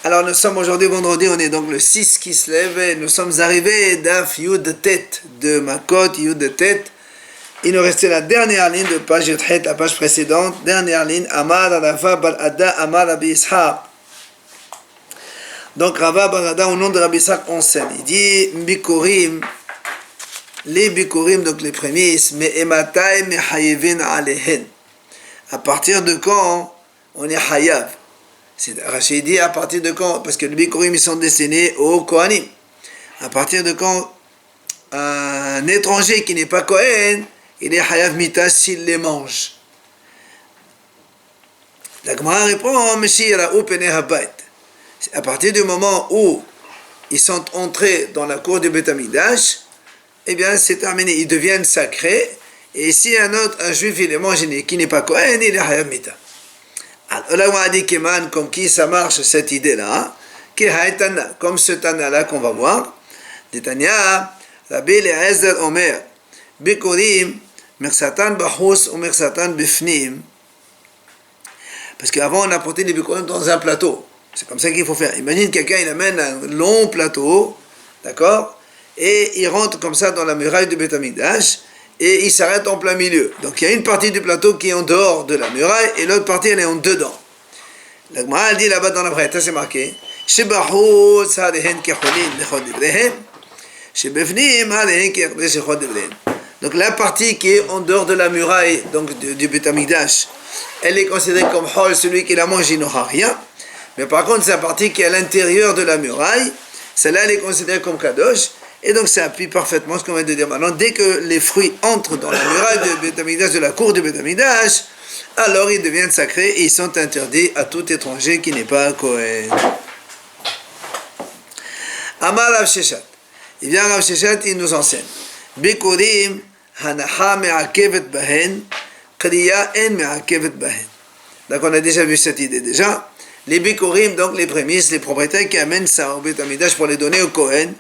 Alors nous sommes aujourd'hui vendredi, on est donc le 6 qui se lève et nous sommes arrivés d'Af Yud Tet de Makot Yud Tet. Il nous restait la dernière ligne de page Yud Het, la page précédente. Dernière ligne, Amar Rava Bar Ada Amar Rabbi Ishaq. Donc Rava Bar Ada au nom de Rabbi Ishaq enseigne. Il dit Bikurim, les Bikurim, donc les prémices, mais Ematai Mehayevin Alehen. À partir de quand on est Hayav? Rachid dit à partir de quand, parce que les Bikurim ils sont destinés aux Kohanim. À partir de quand un étranger qui n'est pas Kohen, il est Hayav Mita s'il les mange. La Gemara répond, Meshira Upene Habayt. À partir du moment où ils sont entrés dans la cour du Beth Amikdash, eh bien c'est terminé, ils deviennent sacrés. Et si un juif il les mange qui n'est pas Kohen, il est Hayav Mita. Alors, on a dit Keman, comme qui ça marche cette idée-là, comme ce Tana-là qu'on va voir. D'Etania, Rabbi Eliezer Omer, Bikurim, Mersatan Bahous ou Mersatan Bifnim. Parce qu'avant, on apportait les Bikurim dans un plateau. C'est comme ça qu'il faut faire. Imagine quelqu'un, il amène un long plateau, d'accord, et il rentre comme ça dans la muraille du Beth Amikdash, et il s'arrête en plein milieu. Donc il y a une partie du plateau qui est en dehors de la muraille et l'autre partie elle est en dedans. La Gemara dit là-bas dans la Braïta, c'est marqué donc la partie qui est en dehors de la muraille donc du Beth Amikdash, elle est considérée comme hol, celui qui la mange il n'aura rien. Mais par contre c'est la partie qui est à l'intérieur de la muraille, celle-là elle est considérée comme kadosh. Et donc ça appuie parfaitement ce qu'on vient de dire maintenant. Dès que les fruits entrent dans la muraille du Beth Amikdash, de la cour du Beth Amikdash, alors ils deviennent sacrés et ils sont interdits à tout étranger qui n'est pas Kohen. Amar Rav Sheshat. Il vient Rav Sheshat, il nous enseigne. Bikurim hanaha me'akevet bahen, kriya en me'akevet bahen. Donc on a déjà vu cette idée déjà. Les Bikurim, donc les prémices, les propriétaires qui amènent ça au Beth Amikdash pour les donner au Kohen.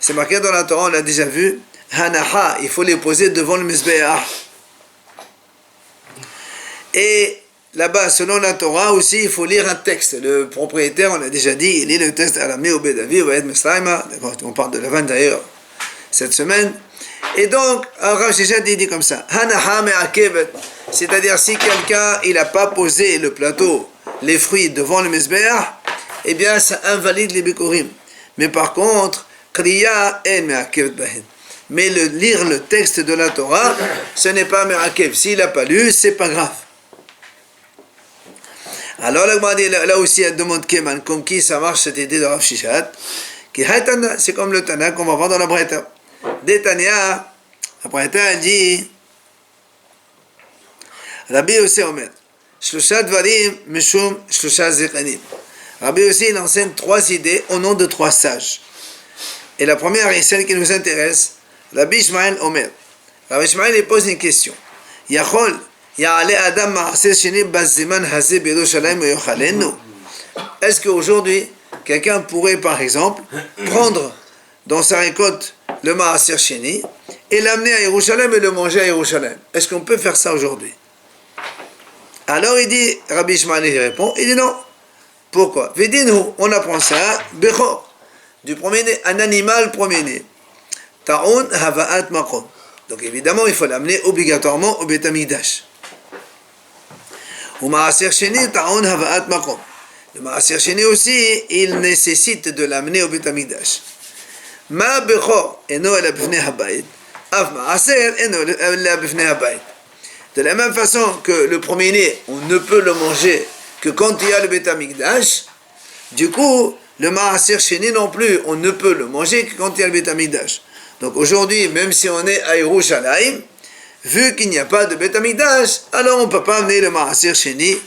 C'est marqué dans la Torah, on l'a déjà vu. Hanaha, il faut les poser devant le Mizbeach. Et là-bas, selon la Torah aussi, il faut lire un texte. Le propriétaire, on l'a déjà dit, il lit le texte à la Me'obed Avi, ou Ed Meslaima. On parle de la vente d'ailleurs cette semaine. Et donc, Rav Sheshat dit comme ça. Hanaha me'akevet. C'est-à-dire, si quelqu'un, il n'a pas posé le plateau, les fruits devant le Mizbeach, eh bien, ça invalide les Bikurim. Mais par contre, mais lire le texte de la Torah, ce n'est pas Me'akev. S'il n'a pas lu, c'est pas grave. Alors là aussi, elle demande Keman, comme qui ça marche cette idée de Rav Sheshat, c'est comme le Tana qu'on va voir dans la Braïta. D'Etania, la Braïta elle dit, Rabbi aussi Omer, Shlosha Dvarim Meshum Shlosha Zekanim. Rabbi aussi il enseigne 3 idées au nom de 3 sages. Et la première est celle qui nous intéresse. Rabbi Ishmael Omer. Rabbi Ishmael il pose une question. Yachol, ya'ale adam ma'aseh sheni baziman hazeh b'Yerushalayim yochalenu. Est-ce qu'aujourd'hui, quelqu'un pourrait par exemple prendre dans sa récolte le ma'aseh sheni et l'amener à Yerushalayim et le manger à Yerushalayim? Est-ce qu'on peut faire ça aujourd'hui? Alors il dit, Rabbi Ishmael il répond, il dit non. Pourquoi? Vedinu, on apprend ça, bechor. Du premier-né, un animal premier-né. Ta'un hava'at makom. Donc évidemment, il faut l'amener obligatoirement au Beth Amikdash. Ou ma'aser sheni ta'un hava'at makom. Le ma'aser sheni aussi, il nécessite de l'amener au Beth Amikdash. Ma bechor eno ela b'fnei habayit. Av ma'aser eno ela b'fnei habayit. De la même façon que le premier-né, on ne peut le manger que quand il y a le Beth Amikdash. Du coup, le Ma'aser Sheni non plus, on ne peut le manger que quand il y a le Beth Amikdash. Donc aujourd'hui, même si on est à Yerushalayim, vu qu'il n'y a pas de Beth Amikdash, alors on ne peut pas amener le Ma'aser Sheni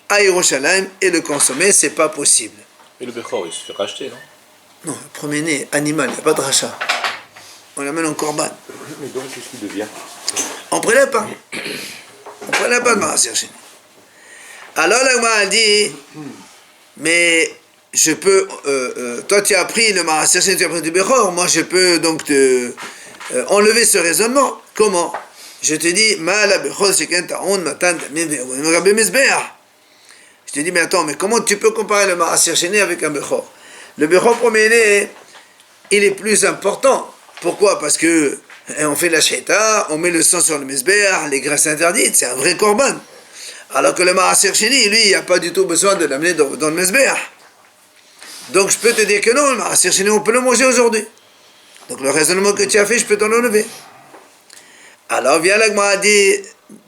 à Yerushalayim et le consommer, c'est pas possible. Et le Bechor, il se fait racheter, non? Non, le premier-né, animal, il n'y a pas de rachat. On l'amène en korban. Mais donc, qu'est-ce qu'il devient? On ne prélève pas. On ne prélève pas de Ma'aser Sheni. Alors la Gemara dit, mais je peux, toi tu as pris le Ma'aser Sheni, tu as pris du Bechor, moi je peux donc te enlever ce raisonnement. Comment? Je te dis, Je te dis, mais attends, mais comment tu peux comparer le Maaser Sheni avec un Bechor? Le Bechor premier, il est plus important. Pourquoi? Parce que on fait la Sheita, on met le sang sur le Mizbeach, les graisses interdites, c'est un vrai korban. Alors que le Maaser Sheni, lui, il n'y a pas du tout besoin de l'amener dans le Mizbeach. Donc je peux te dire que non, le Maaser Sheni, on peut le manger aujourd'hui. Donc le raisonnement que tu as fait, je peux t'en enlever. Alors vient la Gemara dit,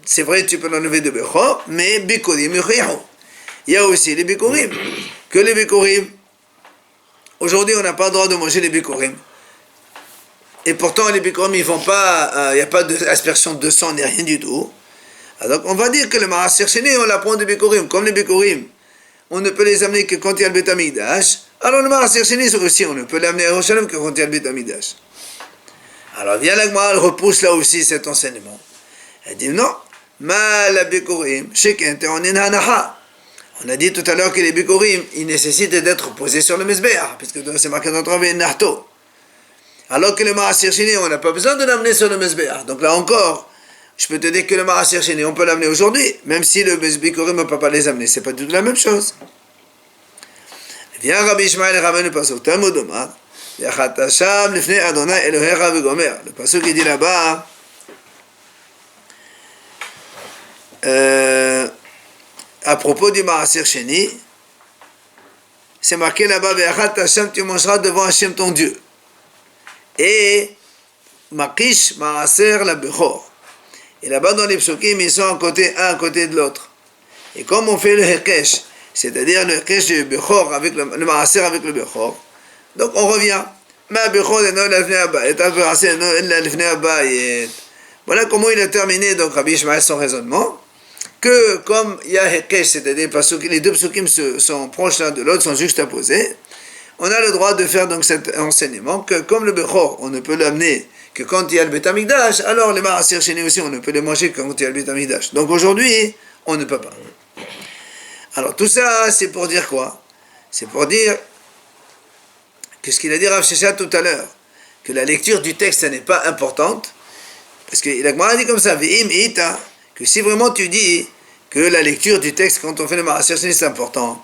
c'est vrai, tu peux l'enlever de Bechor, mais Bikurim Yuchihu. Il y a aussi les Bikurim. Que les Bikurim, aujourd'hui on n'a pas le droit de manger les Bikurim. Et pourtant les Bikurim, ils vont pas, il n'y a pas d'aspersion de sang ni rien du tout. Alors on va dire que le Maaser Sheni, on l'apprend des Bikurim. Comme les Bikurim, on ne peut les amener que quand il y a le Beit HaMikdash. Alors le Maaser Sheni aussi, on ne peut l'amener à Yerushalayim que quand il y a le Beit HaMikdash. Alors vient la Gemara, elle repousse là aussi cet enseignement. Elle dit non, mal la Bikurim, on a dit tout à l'heure que les Bikurim, ils nécessitent d'être posés sur le Mizbeach, puisque c'est marqué dans le Narto. Alors que le Maaser Sheni, on n'a pas besoin de l'amener sur le Mizbeach. Donc là encore, je peux te dire que le Maaser Sheni, on peut l'amener aujourd'hui, même si le Bikurim ne peut pas les amener. C'est pas du tout la même chose. Viens Rabbi Ishmael et ramène le pasuk Talmud Omar. Le pasuk qui dit là-bas, à propos du Maaser Sheni, c'est marqué là-bas, tu mangeras devant Hashem ton Dieu. Et Makish Maaser la Bechor. Et là-bas dans les psukim, ils sont un à côté de l'autre. Et comme on fait le Hekesh, c'est-à-dire le Hekesh du Bechor avec le Maaser avec le Bechor, donc on revient. Voilà comment il a terminé donc Rabbi Ishmael son raisonnement, que comme il y a Hekesh, c'est-à-dire les deux psukim sont proches l'un de l'autre, sont juxtaposés, on a le droit de faire donc cet enseignement que comme le Bechor, on ne peut l'amener que quand il y a le Beit HaMikdash, alors les Maaser Sheni aussi, on ne peut les manger que quand il y a le Beit HaMikdash. Donc aujourd'hui, on ne peut pas. Alors tout ça, c'est pour dire quoi? C'est pour dire que ce qu'il a dit Rav Sheshet tout à l'heure, que la lecture du texte, ça n'est pas importante, parce qu'il a dit comme ça, que si vraiment tu dis que la lecture du texte, quand on fait le Maaser Sheni, c'est important,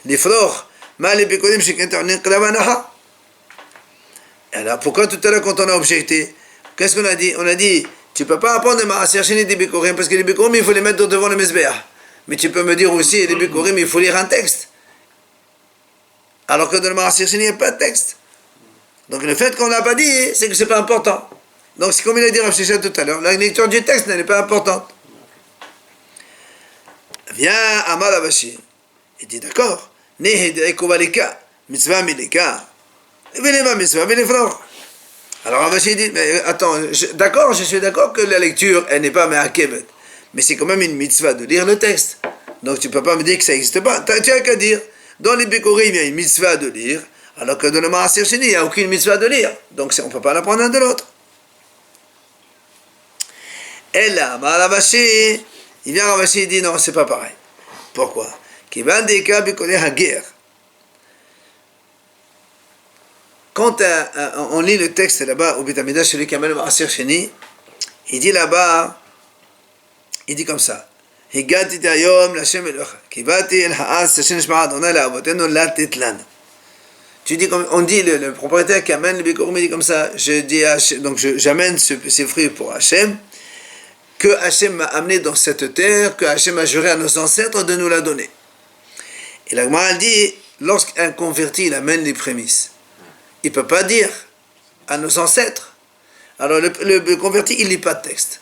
les flores, alors pourquoi tout à l'heure quand on a objecté, qu'est-ce qu'on a dit? On a dit, tu ne peux pas apprendre le Maaser Sheni des Bikurim, parce que les Bikurim, il faut les mettre devant le Mizbeach. Mais tu peux me dire aussi, les Bikurim, il faut lire un texte. Alors que dans le Maaser Sheni, il n'y a pas de texte. Donc le fait qu'on n'a pas dit, c'est que ce n'est pas important. Donc c'est comme il a dit Rav Sheshet tout à l'heure, la lecture du texte n'est pas importante. Viens Amar Abashi, il dit d'accord, mitzvah milika, mitzvah alors Abashi dit, mais attends, d'accord, je suis d'accord que la lecture, elle n'est pas me'akebet, mais c'est quand même une mitzvah de lire le texte. Donc tu ne peux pas me dire que ça n'existe pas. Tu as qu'à dire, dans les Bikurim, il y a une mitzvah de lire, alors que dans le Maaser Sheni, il n'y a aucune mitzvah de lire. Donc on ne peut pas l'apprendre l'un de l'autre. Et là, Ravashi, il vient Ravashi et dit non, c'est pas pareil. Pourquoi? Quand on lit le texte là-bas au Beit HaMikdash, celui qui amène le Maaser Sheni, il dit là-bas, il dit comme ça. הגעתי היום להשם אלוהיך, כי באתי אל העץ אשר נשבע אדוני לאבותינו לתת לנו. Tu dis comme on dit le propriétaire qui amène le Bikurim, il dit comme ça, je dis donc j'amène ces fruits pour Hachem, que Hachem m'a amené dans cette terre, que Hachem a juré à nos ancêtres de nous la donner. Et la Gemara dit, lorsqu'un converti il amène les prémices, il ne peut pas dire à nos ancêtres. Alors le converti il lit pas de texte.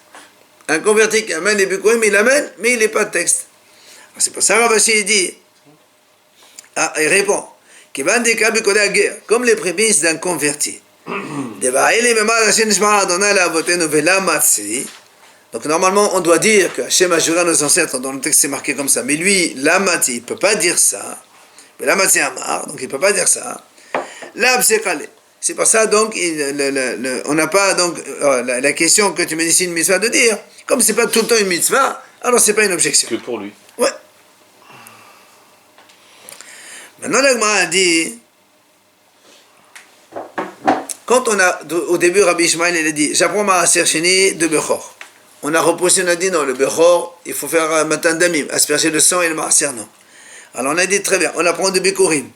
Un converti qui amène les Bikurim, il l'amène, mais il n'est pas de texte. Alors c'est pour ça que Ravashi dit, il répond, comme les prémices d'un converti. Donc normalement on doit dire que Hachem a juré à nos ancêtres, dans le texte c'est marqué comme ça, mais lui, l'amati, il ne peut pas dire ça. Mais l'amati amar, donc il ne peut pas dire ça. C'est pour ça donc, on n'a pas donc la question que tu me dis c'est une mitzvah de dire. Comme c'est pas tout le temps une mitzvah, alors c'est pas une objection. Que pour lui. Ouais. Maintenant la Gemara a dit, quand on a, au début Rabbi Ishmael il a dit, j'apprends Maaser Sheni de Bechor. On a repoussé, on a dit non, le Bechor, il faut faire un matin d'amim, asperger le sang et le Maaser non. Alors on a dit très bien, on apprend de Bikurim.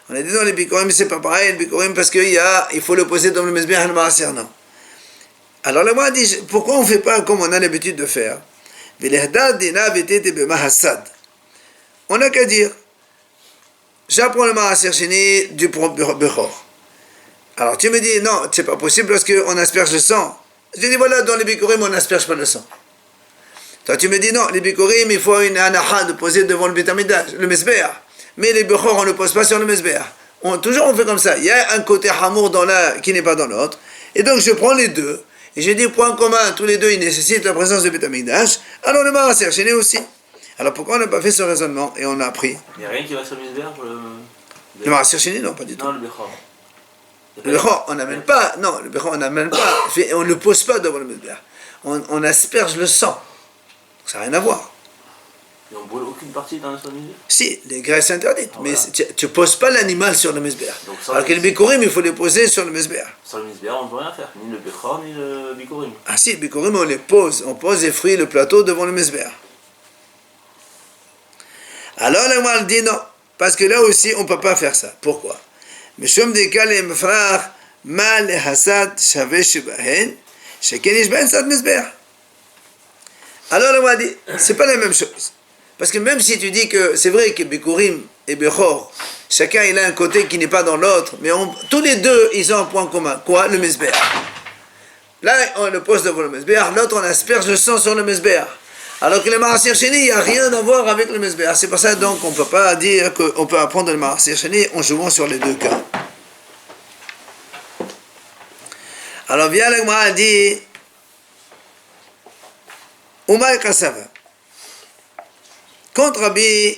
On a dit dans les Bikurim, c'est pas pareil, le Bikurim, parce qu'il faut le poser dans le Mezbeach et le Maaser, non. Alors le Gemara dit, pourquoi on ne fait pas comme on a l'habitude de faire? On n'a qu'à dire, j'apprends le Maaser Sheni du Bechor. Alors tu me dis, non, c'est pas possible parce qu'on asperge le sang. Je dis, voilà, dans les Bikurim, on n'asperge pas le sang. Toi tu me dis, non, les Bikurim, il faut une anacha de poser devant le Beit HaMikdash, le Mezbeach. Mais les Bechor, on ne pose pas sur le Mezbeach. Toujours on fait comme ça. Il y a un côté hamour dans l'un qui n'est pas dans l'autre. Et donc je prends les deux. Et j'ai dit, point commun, tous les deux, ils nécessitent la présence du Beit HaMikdash. Alors le Maaser Sheni aussi. Alors pourquoi on n'a pas fait ce raisonnement et on a appris? Il n'y a rien qui va sur le Mizbeach pour le... Le Maaser Sheni, non, pas du tout. Non, le Bechor. Le Bechor, on n'amène pas. Non, le Bechor, on n'amène pas. On ne le pose pas devant le Mezbeach. On asperge le sang. Ça n'a rien à voir. Et on ne brûle aucune partie dans le Mizbeach? Si, les graisses interdites. Ah, mais voilà. tu ne poses pas l'animal sur le Mezbeach. Alors que le Bikurim, il faut les poser sur le Mezbeach. Sur le Mizbeach, on ne peut rien faire. Ni le Bechor, ni le Bikurim. Ah si, le Bikurim, on les pose. On pose les fruits, le plateau devant le Mezbeach. Alors la Gemara dit non. Parce que là aussi, on ne peut pas faire ça. Pourquoi? Mishum dekal et mefrach ma lehasad shaveh shebahen sheken yishbahen sad Mezbeach. Alors la Gemara dit, c'est pas la même chose. Parce que même si tu dis que c'est vrai que Bikurim et Bechor, chacun il a un côté qui n'est pas dans l'autre, mais tous les deux ils ont un point commun. Quoi? Le Mezbeach. Là on le pose devant le Mezbeach, l'autre on asperge le sang sur le Mezbeach. Alors que le Maaser Sheni, il n'y a rien à voir avec le Mezbeach. C'est pour ça donc on ne peut pas dire qu'on peut apprendre le Maaser Sheni en jouant sur les deux cas. Alors vient le Gemara dit Umay Kasava. Quand Rabbi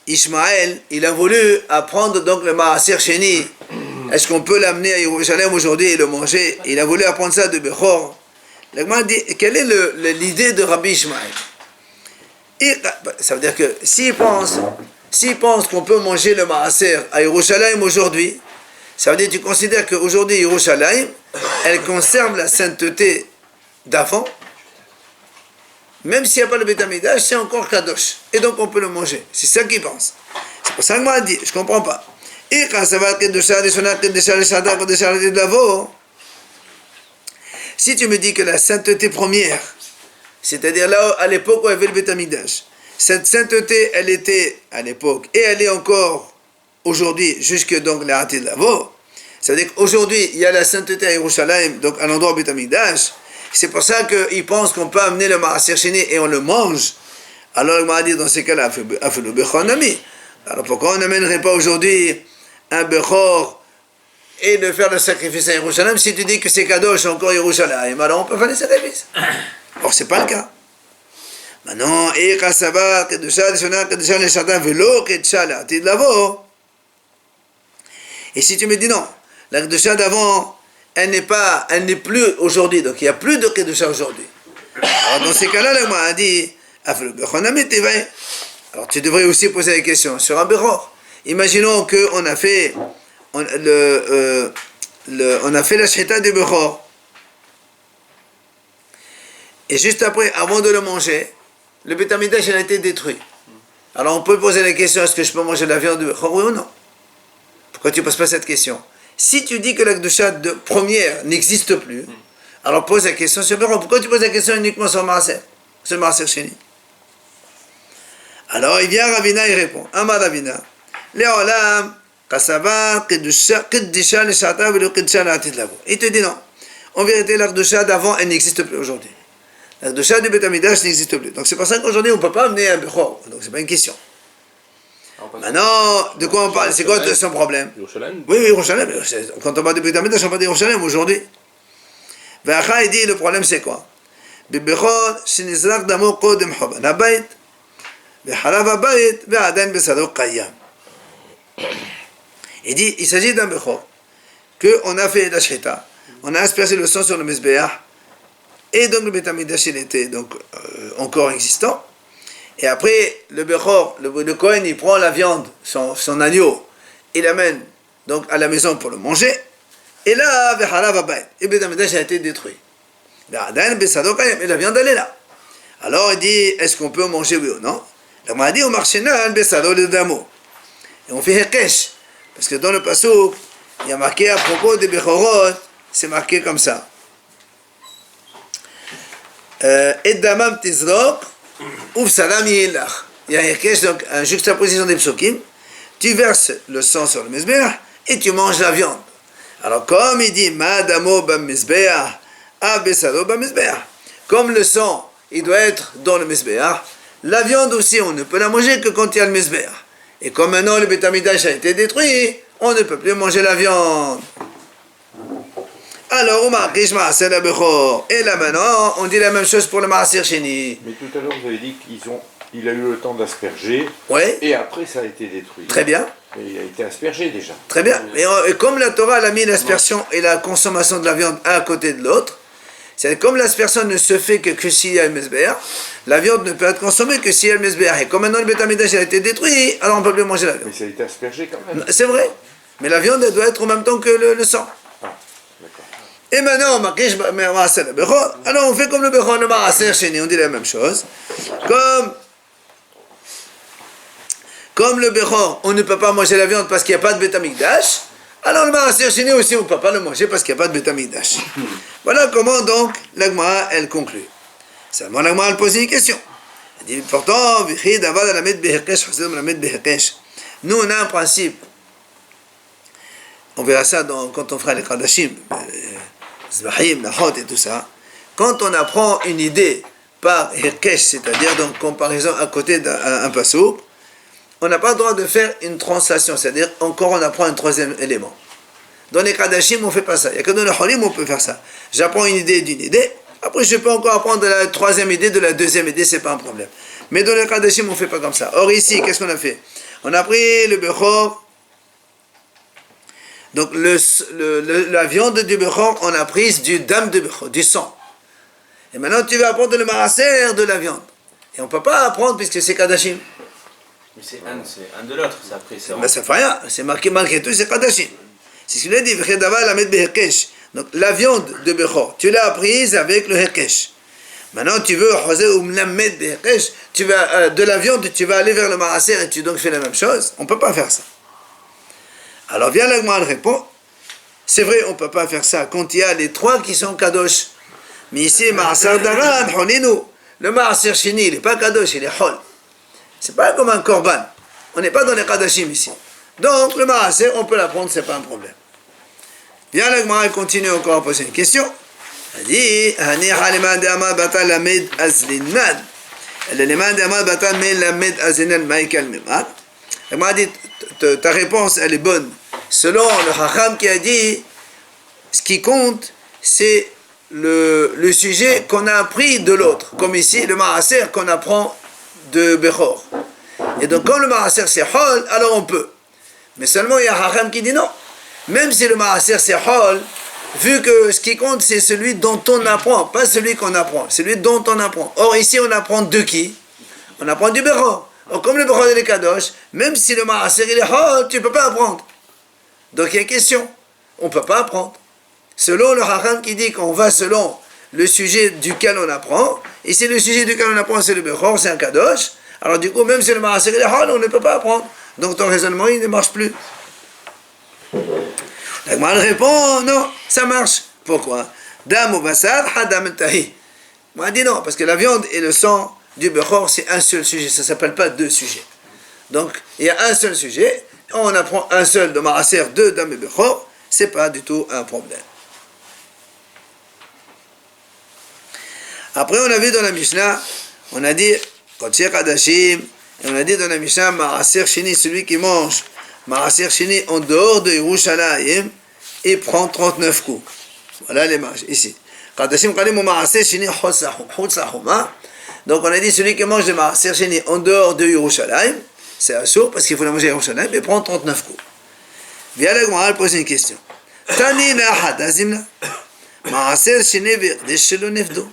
Ishmael, il a voulu apprendre donc le Maaser Sheni, est-ce qu'on peut l'amener à Jérusalem aujourd'hui et le manger? Il a voulu apprendre ça de Bechor. La Gemara dit, quelle est l'idée de Rabbi Ishmael? Ça veut dire que s'il pense qu'on peut manger le Maaser à Jérusalem aujourd'hui, ça veut dire que tu considères qu'aujourd'hui Jérusalem, elle conserve la sainteté d'avant. Même s'il n'y a pas le Beit HaMikdash, c'est encore Kadosh. Et donc on peut le manger. C'est ça qu'il pense. C'est pour ça qu'il m'a dit, je ne comprends pas. Si tu me dis que la sainteté première, c'est-à-dire là à l'époque où il y avait le Beit HaMikdash, cette sainteté, elle était à l'époque, et elle est encore aujourd'hui, jusque donc la Hatid Lavo, c'est-à-dire qu'aujourd'hui, il y a la sainteté à Yerushalayim, donc à l'endroit du Beit HaMikdash. C'est pour ça qu'ils pensent qu'on peut amener le Maaser Sheni et on le mange. Alors il m'a dit dans ces cas-là, Afelu Bechor Nami. Alors pourquoi on n'amènerait pas aujourd'hui un Bechor et de faire le sacrifice à Yerushalayim si tu dis que c'est Kadosh encore Yerushalayim? Alors on peut faire les sacrifices. Or c'est pas le cas. Maintenant, et si tu me dis non, la Kedusha d'avant, elle n'est plus aujourd'hui, donc il n'y a plus de Kedusha aujourd'hui. Alors dans ces cas-là, le Gemara a dit, alors tu devrais aussi poser la question sur un Bechor. Imaginons qu'on a fait, on a fait la Shechita du Bechor, et juste après, avant de le manger, le Beit HaMikdash a été détruit. Alors on peut poser la question, est-ce que je peux manger la viande du Bechor, oui ou non? Pourquoi tu ne poses pas cette question? Si tu dis que la Kedusha de première n'existe plus, alors pose la question sur Bechor. Pourquoi tu poses la question uniquement sur Maaser Sheni? Alors il vient Ravina, il répond, Amar Ravina, Le'olam, Kasava, Kedusha L'Shata, Velo Kedusha L'Atid Lavo. Il te dit non. En vérité, la Kedusha d'avant, elle n'existe plus aujourd'hui. La Kedusha du Beit HaMikdash n'existe plus. Donc c'est pour ça qu'aujourd'hui, on ne peut pas amener un Bechor. Donc c'est pas une question. Maintenant, de quoi on parle? C'est quoi son problème? Yerushalayim? Oui, Yerushalayim. Quand on parle de Beit HaMikdash, on parle de Yerushalayim aujourd'hui. Ve'acha, il dit, le problème c'est quoi? Bechor, shenizrak damo kodem choban habayit, ve'halav habayit, ve'adan besado qayyam. Il dit, il s'agit d'un Bechor, qu'on a fait la Shechita, on a aspergé le sang sur le Mizbeach, et donc le Beit HaMikdash, il était donc encore existant. Et après, le Bechor, le Kohen, il prend la viande, son agneau, il l'amène donc à la maison pour le manger. Et là, et Beit HaMikdash a été détruit. Et la viande, elle est là. Alors il dit, est-ce qu'on peut manger, oui ou non? La m'a dit au marchénal, Bessalo le damo. Et on fait Hekesh. Parce que dans le Passouk, il y a marqué à propos des Bechorot, c'est marqué comme ça. Et damam tizrok, ouf salam yilach. Il y a Hekesh, donc une juxtaposition des psukim. Tu verses le sang sur le mizbeach et tu manges la viande. Alors comme il dit, Madamo bam mizbeach, abesalo bam mizbeach. Comme le sang, il doit être dans le mizbeach, la viande aussi, on ne peut la manger que quand il y a le mizbeach. Et comme maintenant le Beit HaMikdash a été détruit, on ne peut plus manger la viande. Alors, et là maintenant, on dit la même chose pour le Maaser Sheni. Mais tout à l'heure, vous avez dit qu'il a eu le temps d'asperger, Oui. et après ça a été détruit. Très bien. Et il a été aspergé déjà. Très bien. Et comme la Torah a mis l'aspersion et la consommation de la viande un à côté de l'autre, c'est comme l'aspersion ne se fait que s'il y a le Mizbeach, la viande ne peut être consommée que s'il y a le Mizbeach. Et comme maintenant le Beit HaMikdash a été détruit, alors on ne peut plus manger la viande. Mais ça a été aspergé quand même. C'est vrai. Mais la viande, elle doit être en même temps que le sang. Ah, d'accord. Et maintenant, alors on fait comme le Bechor, le Maaser Sheni, on dit la même chose. Comme le Bechor, on ne peut pas manger la viande parce qu'il n'y a pas de Beit HaMikdash, alors le Maaser Sheni aussi, on ne peut pas le manger parce qu'il n'y a pas de Beit HaMikdash. Voilà comment donc la Gemara, elle conclut. Seulement la Gemara, elle pose une question. Elle dit, pourtant, nous on a un principe. On verra ça quand on fera les Kadashim, Zbahim, Nahot et tout ça. Quand on apprend une idée par Hirkesh, c'est-à-dire donc comparaison à côté d'un passouk, on n'a pas le droit de faire une translation, c'est-à-dire encore on apprend un troisième élément. Dans les Kadashim, on ne fait pas ça. Il n'y a que dans le Holim, on peut faire ça. J'apprends une idée d'une idée, après je peux encore apprendre de la troisième idée, de la deuxième idée, c'est pas un problème. Mais dans les Kadashim, on ne fait pas comme ça. Or ici, qu'est-ce qu'on a fait? On a pris le Bechor. Donc la viande du Bechor, on a prise du dam de Bechor, du sang. Et maintenant tu vas apprendre le Maaser de la viande. Et on ne peut pas apprendre puisque c'est Kadashim. Mais c'est un de l'autre, ça après. Ben ça fait rien, c'est marqué malgré tout, c'est Kadashim. C'est ce qu'il a dit, donc la viande de Bechor, tu l'as prise avec le Hekesh. Maintenant tu veux tu vas de la viande, tu vas aller vers le Maaser et tu donc fais la même chose. On ne peut pas faire ça. Alors vient la Gemara répond, c'est vrai, on ne peut pas faire ça quand il y a les trois qui sont kadosh. Mais ici, Ma'asar Daran, Honinu, le Ma'asar Shini, il n'est pas kadosh, il est hol. C'est pas comme un korban. On n'est pas dans les kadashim ici. Donc le Ma'asar, on peut l'apprendre, c'est pas un problème. Vient la Gemara, elle continue encore à poser une question. Elle dit, Hani haliman de amad batal lamed azlinman. Elle liman de amad batal men lamed azlinman maïkal mimad. Elle m'a dit, ta réponse, elle est bonne. Selon le Chacham qui a dit, ce qui compte, c'est le sujet qu'on a appris de l'autre. Comme ici, le Maaser qu'on apprend de Bechor. Et donc, quand le Maaser c'est Hol, alors on peut. Mais seulement, il y a Chacham qui dit non. Même si le Maaser c'est Hol, vu que ce qui compte, c'est celui dont on apprend, pas celui qu'on apprend, celui dont on apprend. Or, ici, on apprend de qui? On apprend du Bechor. Or, comme le Bechor est Kadosh, même si le Maaser il est Hol, tu ne peux pas apprendre. Donc il y a une question. On ne peut pas apprendre. Selon le Chacham qui dit qu'on va selon le sujet duquel on apprend, et si le sujet duquel on apprend c'est le Bechor, c'est un Kadosh, alors du coup, même si le Maaser il est Hol, on ne peut pas apprendre. Donc ton raisonnement, il ne marche plus. La Gemara répond, non, ça marche. Pourquoi? Dam ou basar, hadam tahi. Moi, je dis non, parce que la viande et le sang du Bechor, c'est un seul sujet, ça ne s'appelle pas deux sujets. Donc, il y a un seul sujet, on apprend un seul de Maaser, deux Dam et Bechor, c'est pas du tout un problème. Après, on a vu dans la Mishnah, on a dit, Kodesh Kadashim, et on a dit dans la Mishnah, Maaser Shini, celui qui mange Maaser Shini en dehors de Yerushalayim, il prend 39 coups. Voilà les marges, ici. Kadashim Kalim ou Maaser Shini Hotsahuma. Donc on a dit, celui qui mange de Maaser Shini en dehors de Yerushalayim, c'est assourd parce qu'il faut la manger à Yerushalayim, il prend 39 coups. Viens la Gemara, elle pose une question. Tani la hadazimna. Maaser Shini Virdish Shelo Nefdo.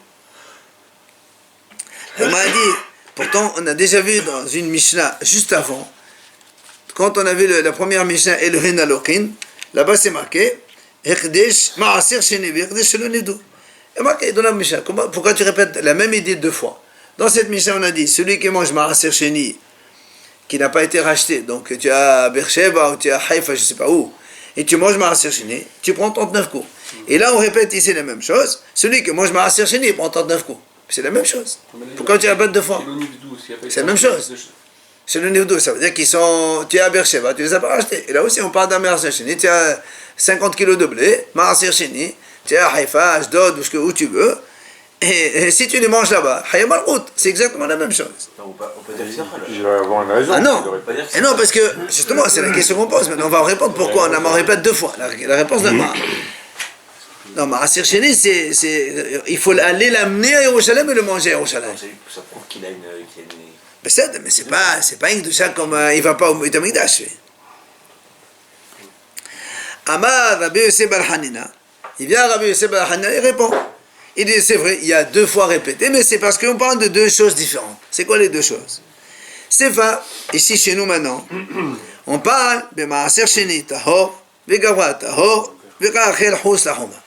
Elle m'a dit, pourtant on a déjà vu dans une Mishnah juste avant, quand on a vu la première Mishnah Elohim Alokin, là-bas c'est marqué Hekdesh Maaser Sheni Hekdesh Shelo Nefdo. Et marqué dans la Mishnah, pourquoi tu répètes la même idée deux fois? Dans cette mission, on a dit, celui qui mange Maaser Sheni, qui n'a pas été racheté, donc tu as Beersheba ou tu as Haïfa, je ne sais pas où, et tu manges Maaser Sheni, tu prends 39 coups. Et là, on répète ici la même chose, celui qui mange Maaser Sheni, il prend 39 coups. C'est la même chose. Pourquoi tu as battu deux fois? C'est la même chose. C'est le niveau, ça veut dire qu'ils sont. Tu es à Beersheba, tu les as pas rachetés. Et là aussi, on parle d'un Maaser Sheni, tu as 50 kilos de blé, Maaser Sheni, tu es à Haïfa, Ashdod, où tu veux. Et si tu les manges là-bas, Hayam al-Qout, c'est exactement la même chose. On peut dire ça. Il va avoir une raison. Ah non, pas dire ça. et non, parce que justement, c'est la question qu'on pose. Maintenant, on va répondre pourquoi. On répète deux fois. La réponse de Mara. Non, Maaser Sheni, il faut aller l'amener à Yerushalem et le manger à Yerushalem. Ça prouve qu'il a une. Mais c'est pas une doucha comme il va pas au Beit Hamikdash. Amar Rabbi Yosef bar Hanina. Il vient à Rabbi Yosef bar Hanina et répond. Il dit, c'est vrai, il y a deux fois répété, mais c'est parce qu'on parle de deux choses différentes. C'est quoi les deux choses? C'est pas, ici chez nous maintenant, on parle de Maaser Sheni Tahor, Vegavra Tahor, Vegachel Hous Lahoma.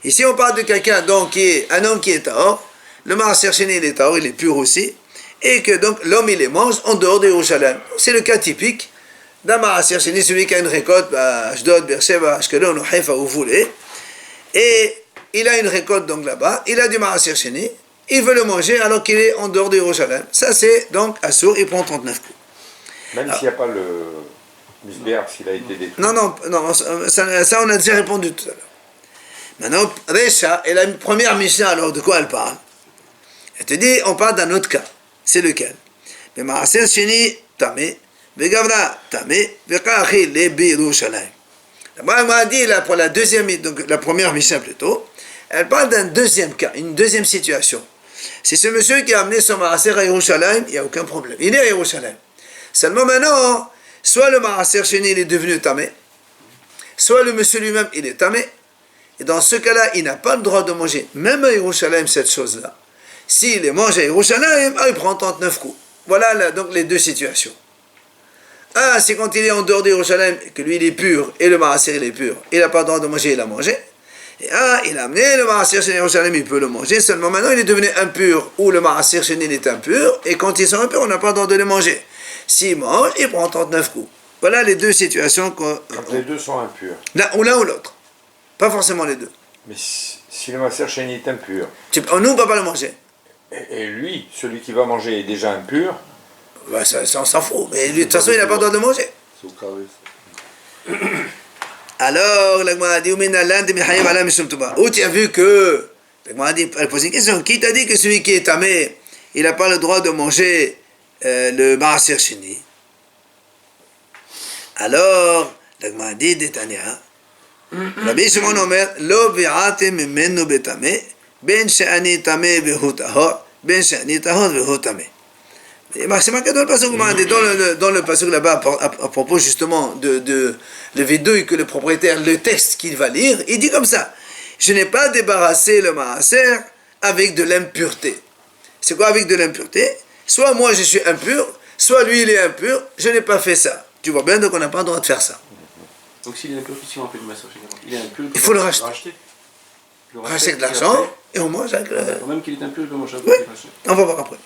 Ici on parle de quelqu'un, donc, qui est un homme qui est Tahor, le Maaser Sheni il est Tahor, il est pur aussi, et que donc l'homme il les mange en dehors de Yerushalem. C'est le cas typique d'un Maaser Sheni, celui qui a une récolte à Ashdod, Beersheba, Ashkelon, ou Haïfa, où vous voulez, et il a une récolte donc là-bas, il a du Maaser Sheni, il veut le manger alors qu'il est en dehors de Yerushalem. Ça c'est donc Assour, il prend 39 coups. Même s'il n'y a pas le Misbéar, s'il a été détruit. Non, ça on a déjà répondu tout à l'heure. Maintenant, Recha est la première Mishnah, alors de quoi elle parle? Elle te dit, on parle d'un autre cas. C'est lequel? Mais Maaser Sheni, Tamé, Vegavra, Tamé, Vekachil, Lebi, Yerushalem. Moi, elle m'a dit, là, pour la deuxième, donc la première Mishnah plutôt, elle parle d'un deuxième cas, une deuxième situation. C'est ce monsieur qui a amené son Maaser à Yerushalem, il n'y a aucun problème. Il est à Yerushalem. Seulement maintenant, soit le Maaser Sheni il est devenu tamé, soit le monsieur lui-même il est tamé, et dans ce cas-là, il n'a pas le droit de manger, même à Yerushalem, cette chose-là. S'il les mange à Yerushalem, il prend 39 coups. Voilà donc les deux situations. Un, c'est quand il est en dehors de Yerushalem, que lui il est pur, et le Maaser il est pur, il n'a pas le droit de manger, il a mangé. Et un, il a amené le Maaser Sheni à Yerushalem, il peut le manger, seulement maintenant il est devenu impur, ou le Maaser Sheni il est impur, et quand ils sont impurs, on n'a pas le droit de les manger. S'il mange, il prend 39 coups. Voilà les deux situations. Quand les deux sont impurs. L'un ou l'autre. Pas forcément les deux. Mais si le Maaser Sheni est impur, Nous, on ne peut pas le manger. et lui, celui qui va manger est déjà impur, Bah, ça on s'en fout. Mais lui, de toute façon, il n'a pas le droit de manger. Alors, la Gemara dit, où tu as vu que, la Gemara dit, elle pose une question, qui t'a dit que celui qui est tamé, il n'a pas le droit de manger le Maaser Sheni? Alors, la Gemara dit, Détania, Rabbi Shimon Omer, Lo vi'ate mimenu betame, ben she'ani tame vehu tahor, ben she'ani tahor vehu tame. C'est marqué dans le passage dans le passage là-bas à propos justement de le vidouille que le propriétaire, le texte qu'il va lire, il dit comme ça: je n'ai pas débarrassé le maaser avec de l'impureté. C'est quoi avec de l'impureté? Soit moi je suis impur, soit lui il est impur, je n'ai pas fait ça. Tu vois bien, donc on n'a pas le droit de faire ça. Donc s'il est impur, si on fait du massage, il est impur, il faut le racheter. Racheter avec de l'argent et on mange avec le... Même qu'il est impur, il peut manger avec oui. le racheter. On va voir après.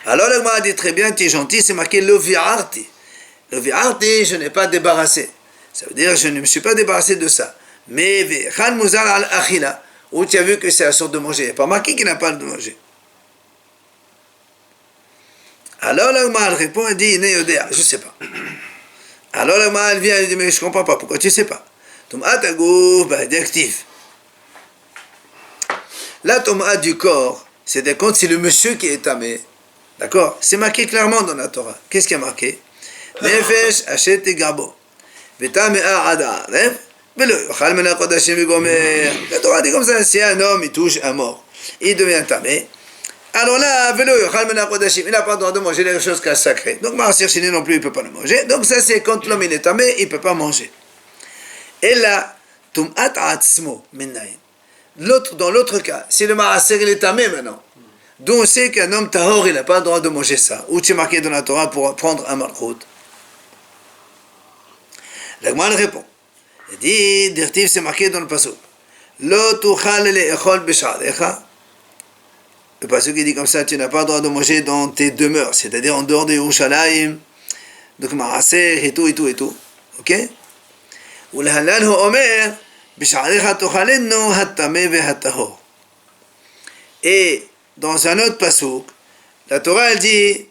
Alors le Gemara dit très bien, tu es gentil, c'est marqué le vi'arti. Le vi'arti, je n'ai pas débarrassé. Ça veut dire je ne me suis pas débarrassé de ça. Mais ve'chan muzar al achila, où tu as vu que c'est la sorte de manger. Il n'y a pas marqué qu'il n'a pas de manger. Alors la Gemara répond, elle dit, je ne sais pas. Alors la Gemara vient et dit, mais je ne comprends pas, pourquoi tu ne sais pas? Tom'a tagouf, d'actif. La tom'a du corps, c'est-à-dire quand c'est le monsieur qui est tamé. D'accord? C'est marqué clairement dans la Torah. Qu'est-ce qui est marqué? Nefesh achet et gabo. Vetamea ada arev. Velo yochal mena kodashim vigomer. La Torah dit comme ça, si un homme il touche un mort, il devient tamé. Alors là, velo yochal mena kodashim, il n'a pas le droit de manger les choses sacrées. Donc Maaser Sheni non plus, il ne peut pas le manger. Donc ça c'est quand l'homme il est tamé, il ne peut pas manger. Et là, tum'at atzmo minnaïn. Dans l'autre cas, si le Maaser il est tamé maintenant, d'où on sait qu'un homme tahor, il n'a pas le droit de manger ça. Où tu es marqué dans la Torah pour prendre un malchut? La Gemara répond. Il dit, dirtiv, c'est marqué dans le passage. Lo tuchal le'echol b'sha'arecha, le passage qui dit comme ça, tu n'as pas le droit de manger dans tes demeures, c'est-à-dire en dehors de Yerushalayim, donc Maaser et tout et tout et tout. Ok? ולהלן הוא אומר, בשעריך תאכלנו הטמא והטהור. Et dans un autre pasuk, la Torah elle dit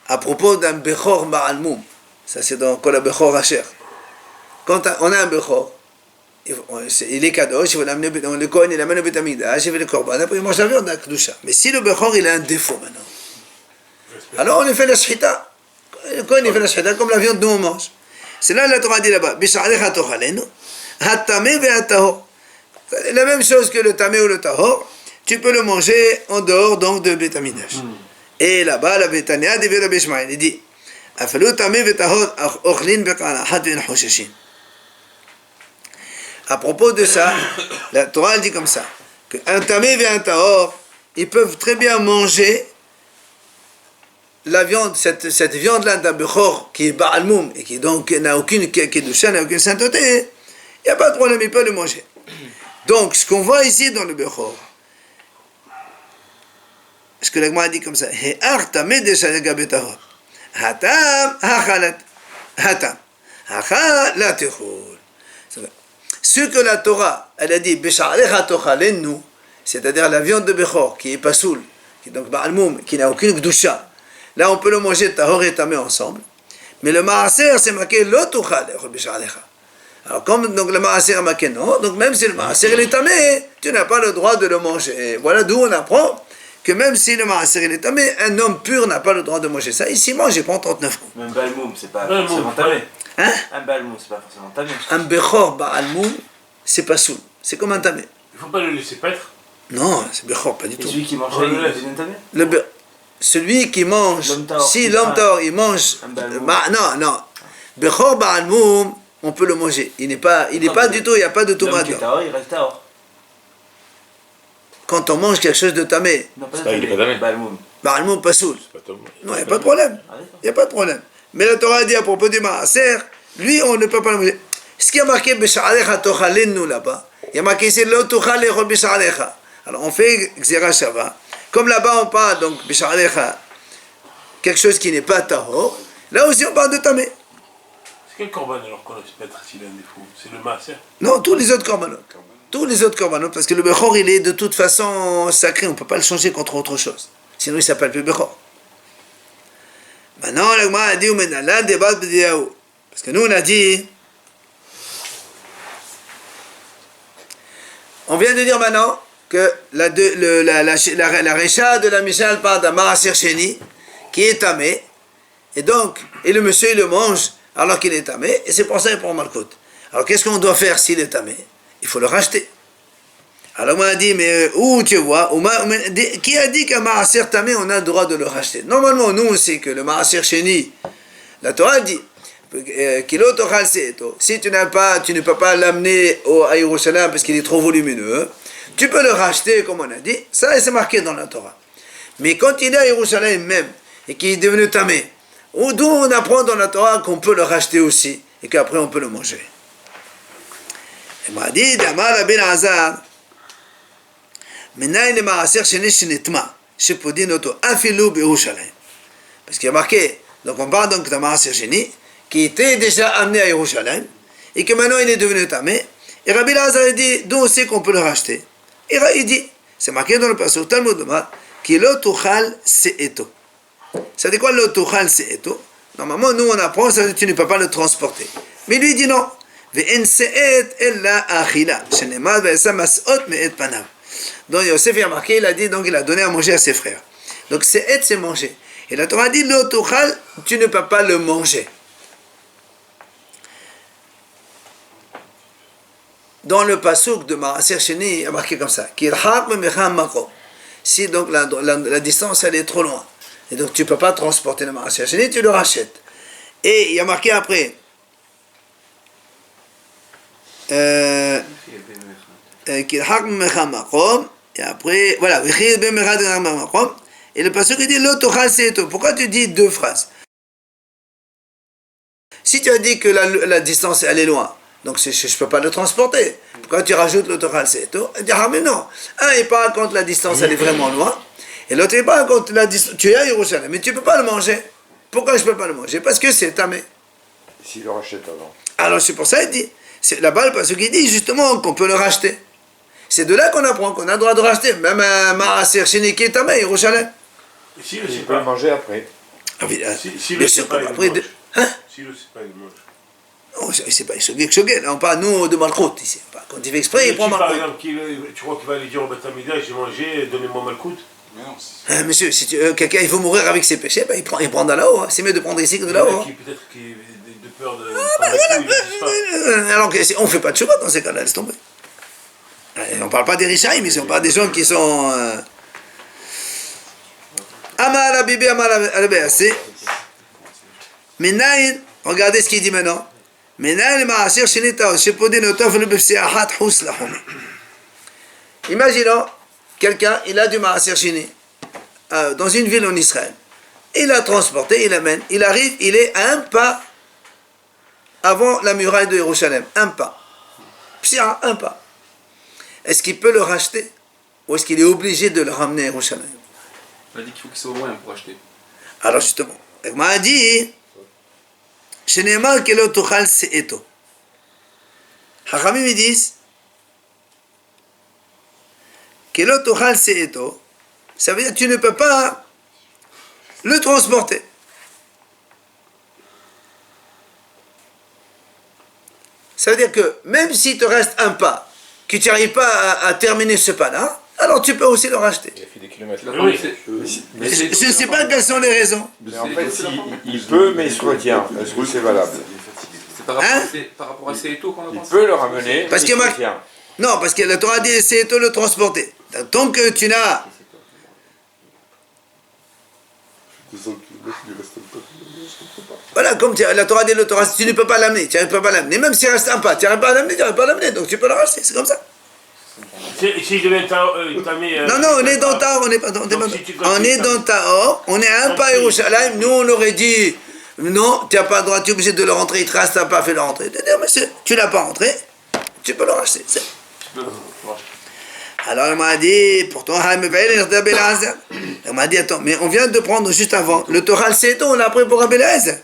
à propos d'un Bechor Ba'al Mum, ça c'est dans Kol HaBechor Asher. Quand on a un Bechor, il est kadosh, le Kohen il amène au Beit HaMikdash, il fait le korban, après il mange la viande de la Kedusha. Mais si le Bechor il a un défaut maintenant, alors on lui fait la shchita. Le Kohen il fait la shchita comme la viande dont on mange. C'est là la Torah dit là-bas, B'sha'arecha tochalenu, hatameh ve'hatahor. La même chose que le tamé ou le tahor, tu peux le manger en dehors donc de Beit HaMikdash. Et là-bas, la Betania dit Rabbi Ishmael, il dit, Afalu tamé ve'tahor ochlin be'kanahat ve'nchosheshin. À propos de ça, la Torah dit comme ça, qu'un tamé et un tahor, ils peuvent très bien manger la viande, cette viande-là d'un bechor qui est Ba'al Mum et qui donc n'a aucune kedusha, n'a aucune sainteté, il n'y a pas de problème, il peut le manger. Donc, ce qu'on voit ici dans le bechor, ce que l'Agma a dit comme ça, He'ar tameh deshalega betahor, hatam hachalat, hatam hachalat techol. Ce que la Torah, elle a dit, B'sha'arecha tochalenu, c'est-à-dire la viande de bechor qui est pasoul, qui est donc Ba'al Mum, qui n'a aucune kedusha, là, on peut le manger tahor et tamé ensemble. Mais le maaser, c'est marqué lo tuchal b'sha'arecha. Alors, comme donc, le maaser est marqué non, donc même si le maaser est tamé, tu n'as pas le droit de le manger. Et voilà d'où on apprend que même si le maaser est tamé, un homme pur n'a pas le droit de manger ça. Ici, mange, il prend 39 coups. Même Balmoum, c'est pas forcément tamé. Hein? Un Balmoum, c'est pas forcément tamé. Un bechor Ba'al Mum, c'est pas soul. C'est comme un tamé. Il ne faut pas le laisser paître. Non, c'est bechor, pas du Et tout. celui qui mange On ça, le il laisse. devient tamé. Celui qui mange, L'homme tahor. si l'homme tahor, il mange, non, Bechor Ba'al Mum, on peut le manger. Il n'est pas du tout, il n'y a pas de L'homme tomate qui est là. tahor, il reste tahor. Quand on mange quelque chose de tamé, Non, pas Ça, il est pas tamé. Balmoum. Ba'al Mum pas soul. Pas Tom. Non, il n'y a pas de problème. Ah, d'accord. Il n'y a pas de problème. Mais la Torah dit à propos du maaser, lui, on ne peut pas le manger. Ce qui a marqué B'sha'arecha tochalenu là-bas, il y a marqué ici Lo tuchal echol b'sha'arecha. Alors on fait Gzera Shava. Comme là-bas on parle donc B'sha'arecha, quelque chose qui n'est pas tahor, là aussi on parle de tamé. C'est quel corban alors qu'on laisse paître s'il a un défaut? C'est le maaser. Non, tous les autres korbanot. Tous les autres korbanot, parce que le Bechor il est de toute façon sacré, on ne peut pas le changer contre autre chose. Sinon il s'appelle plus Bechor. Maintenant, l'Agma a dit, parce que nous on a dit, on vient de dire maintenant que la récha de la Mishnah parle d'un Maaser Sheni qui est tamé, et donc, et le monsieur il le mange alors qu'il est tamé, et c'est pour ça qu'il prend Malkout. Alors qu'est-ce qu'on doit faire s'il est tamé? Il faut le racheter. Alors on a dit, mais où tu vois, qui a dit qu'un Maaser tamé, on a le droit de le racheter? Normalement, nous on sait que le Maaser Sheni, la Torah dit, si tu ne peux pas l'amener à Yerushalayim parce qu'il est trop volumineux, tu peux le racheter comme on a dit, ça c'est marqué dans la Torah. Mais quand il est à Yerushalayim même et qu'il est devenu tamé, d'où on apprend dans la Torah qu'on peut le racheter aussi et qu'après on peut le manger. Il m'a dit, Damar ben Azar, Menaï le Maaser Sheni Shenitma, Shepodin Oto, Afilou Yerushalayim. Parce qu'il y a marqué, donc on parle donc d'un Maaser Sheni qui était déjà amené à Yerushalayim et que maintenant il est devenu tamé. Et Rabbi Lazar dit, d'où on sait qu'on peut le racheter? Et il dit, c'est marqué dans le passage Talmud Omar, qui lo tuchal se'eto. Ça dit quoi lo tuchal se'eto? Normalement, nous on apprend, ça dit tu ne peux pas le transporter. Mais lui dit non. Ve'en se'et ella achila. Shenemad ve'esa mas'ot me'et panav. Donc Yosef il a marqué, il a dit, donc il a donné à manger à ses frères. Donc se'et c'est manger. Et la Torah dit lo tuchal, tu ne peux pas le manger. Dans le pasuk de Maaser Sheni, il y a marqué comme ça, si donc la distance elle est trop loin, et donc tu ne peux pas transporter le Maaser Sheni, tu le rachètes. Et il y a marqué après, et après, voilà, et le pasuk il dit, pourquoi tu dis deux phrases? Si tu as dit que la distance elle est loin, donc je ne peux pas le transporter. Pourquoi tu rajoutes le Tochal Seeto? Il dit, ah mais non. Un, il parle quand la distance, elle est vraiment loin. Et l'autre, il parle quand la distance, tu es à Jérusalem, mais tu ne peux pas le manger. Pourquoi je ne peux pas le manger? Parce que c'est tamé. S'il le rachète avant. Alors c'est pour ça qu'il dit, c'est là-bas parce qu'il dit justement qu'on peut le racheter. C'est de là qu'on apprend qu'on a le droit de racheter, même un Maaser Sheni qui est tamé, Jérusalem. Si le Il sait peut le pas. manger après. Ah oui, Si bien le sûr sait pas, il qu'après, mange. hein? Si le sait pas, il mange. Non, c'est pas Shogeg. Là, on parle, nous, de Malkout ici. Quand il fait exprès, il prend Par Malkout. exemple, tu crois qu'il va aller dire au Betamidah, j'ai mangé, donnez-moi Malkout? Mais non, c'est... Monsieur, si quelqu'un il faut mourir avec ses péchés, ben, il prend de là-haut. Hein. C'est mieux de prendre ici que de là-haut. Hein. Peut-être qu'il de peur de prendre un coup, il ne disent pas. Alors on ne fait pas de chouba dans ces cas-là, laisse tomber. On ne parle pas des richaïs, mais on parle des gens qui sont. Amal Abibé, Amal Abibé, c'est. Menaïn, regardez ce qu'il dit maintenant. Menaïn Maasir Shinita, Shepodin Otof le Bifsi Ahat Hous Lahom. Imaginons, quelqu'un, il a du Maasir Shini dans une ville en Israël. Il l'a transporté, il l'amène. Il arrive, il est à un pas avant la muraille de Jérusalem. Un pas. Psia, un pas. Est-ce qu'il peut le racheter? Ou est-ce qu'il est obligé de le ramener à Jérusalem? On a dit qu'il faut qu'il soit au moyen pour acheter. Alors justement, il m'a dit, Shenemal kelo tuchal se'eto. Hachamim me disent, kelo tuchal se'eto, ça veut dire que tu ne peux pas le transporter. Ça veut dire que même s'il te reste un pas, que tu n'arrives pas à terminer ce pas-là, alors tu peux aussi le racheter. Il a fait des kilomètres. Oui. Je ne sais pas quelles sont les raisons. Mais en fait, il peut, mais il se retient. Est-ce que c'est valable? C'est par rapport à ces étaux qu'on a Il pensé. peut le ramener, Parce mais que il se ma- retient. Non, parce que la Torah dit c'est de le transporter. Tant que tu n'as. Voilà, comme la Torah dit le Torah, tu ne peux pas l'amener, tu n'arrives pas à l'amener. Même s'il reste un pas, tu n'arrives pas à l'amener, tu n'arrives pas à l'amener, donc tu peux le racheter, c'est comme ça. Si je devais tamer. Non, non, on est dans Tahor, on est pas dans. On est dans Tahor, on est à un pas à Yerushalayim. Nous, on aurait dit non, tu n'as pas le droit, tu es obligé de le rentrer, il te reste, tu n'as pas fait le rentrer. De dire, monsieur, tu ne l'as pas rentré, tu peux le racheter. Alors il m'a dit, pourtant, il m'a dit, attends, mais on vient de prendre juste avant le Toral Seto, on l'a pris pour Rabbi Eliezer.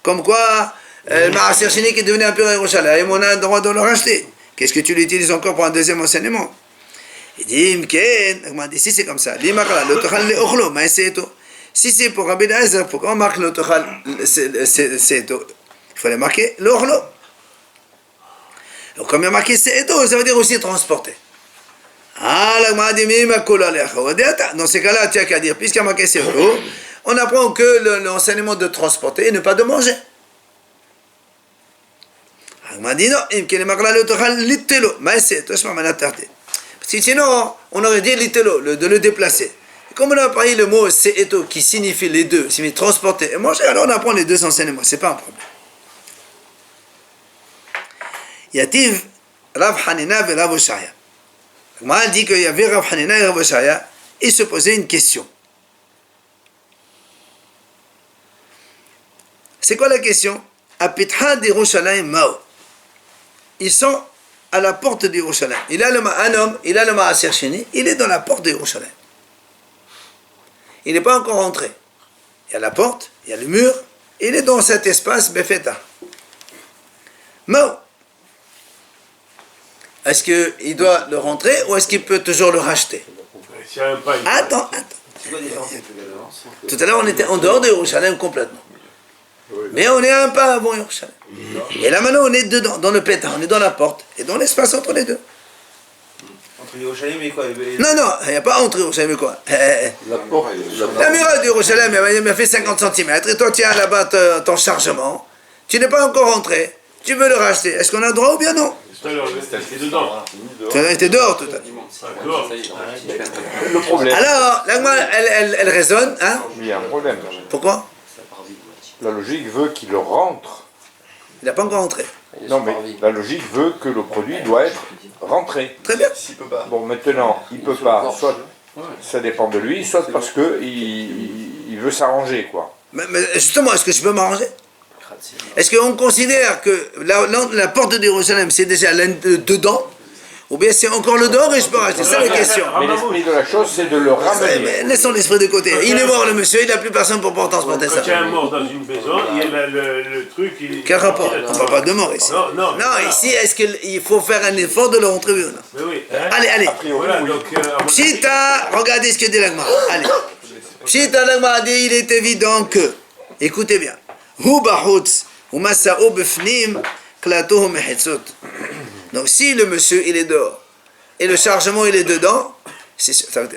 Comme quoi, le Maaser Sheni qui est devenu un peu Yerushalayim, on a le droit de le racheter. Qu'est-ce que tu l'utilises encore pour un deuxième enseignement? Il dit, Mken, il m'a dit, si c'est comme ça, le Toral le Ochlo, mais c'est tout. Si c'est pour Rabbi Eliezer, pourquoi on marque le Toral Seto? Il fallait marquer le Ochlo. Donc, comme il y a marqué Seto, ça veut dire aussi transporter. Ah, là, m'a dit, dans ces cas-là, tu as qu'à dire, puisqu'il y a marqué Seto, on apprend que l'enseignement de transporter et ne pas de manger. Il m'a dit non, parce que sinon, on aurait dit litelo, de le déplacer. Comme on a parlé le mot se'eto qui signifie les deux, signifie transporter et manger, alors on apprend les deux enseignements, c'est pas un problème. Yativ Rav Hanina et Rav Oshaya. Il dit qu'il y avait Rav Hanina et Rav Oshaya, et se posait une question. C'est quoi la question? Apitra d'Yerushalayim Mao. Ils sont à la porte d'Yerushalayim. Un homme, il a le Maaser Sheni, il est dans la porte d'Yerushalayim. Il n'est pas encore rentré. Il y a la porte, il y a le mur, il est dans cet espace Befeta. Mao. Est-ce qu'il doit le rentrer ou est-ce qu'il peut toujours le racheter? Attends. C'est quoi la différence avec le Galavance? Tout à l'heure, on était en dehors de Yerushalayim complètement. Mais on est un pas avant Yerushalayim. Et là maintenant, on est dedans, dans le pétard, on est dans la porte, et dans l'espace entre les deux. Entre Yerushalayim et quoi? Non, il n'y a pas entre Yerushalayim et quoi. La porte. La muraille de Yerushalayim, elle m'a fait 50 cm, et toi, tu as là-bas ton chargement, tu n'es pas encore rentré, tu veux le racheter. Est-ce qu'on a le droit ou bien non? Tout à l'heure, j'étais dedans. Tu as été dehors tout à l'heure. Le problème. Alors, l'agma, elle raisonne, hein? Il y a un problème. Pourquoi? La logique veut qu'il le rentre. Il n'a pas encore rentré. Non, mais la logique veut que le produit doit être rentré. Très bien. Bon, maintenant, il peut pas, soit ça dépend de lui, soit parce que il veut s'arranger, quoi. Mais justement, est-ce que je peux m'arranger? Est-ce qu'on considère que la porte de Jérusalem, c'est déjà dedans? Ou bien c'est encore le dehors et je peux racheter? C'est ça la question. Mais l'esprit de la chose, c'est de le ramener. Mais laissons l'esprit de côté. Il est mort le monsieur, il n'a plus personne pour transporter Quand ça. il y a un mort dans une maison, il y a le truc... Quel rapport? On ne parle pas de mort ici. Non, Ici, est-ce qu'il faut faire un effort de le rentrer? Mais oui. Hein? Allez. Voilà, donc... Pshita, regardez ce que dit l'Agmara. Allez. Pshita, l'Agmara dit, il est évident que, écoutez bien, Hu bahutz, hu masa'u b'fnim, klatuhu mehitzot. Donc si le monsieur il est dehors et le chargement il est dedans,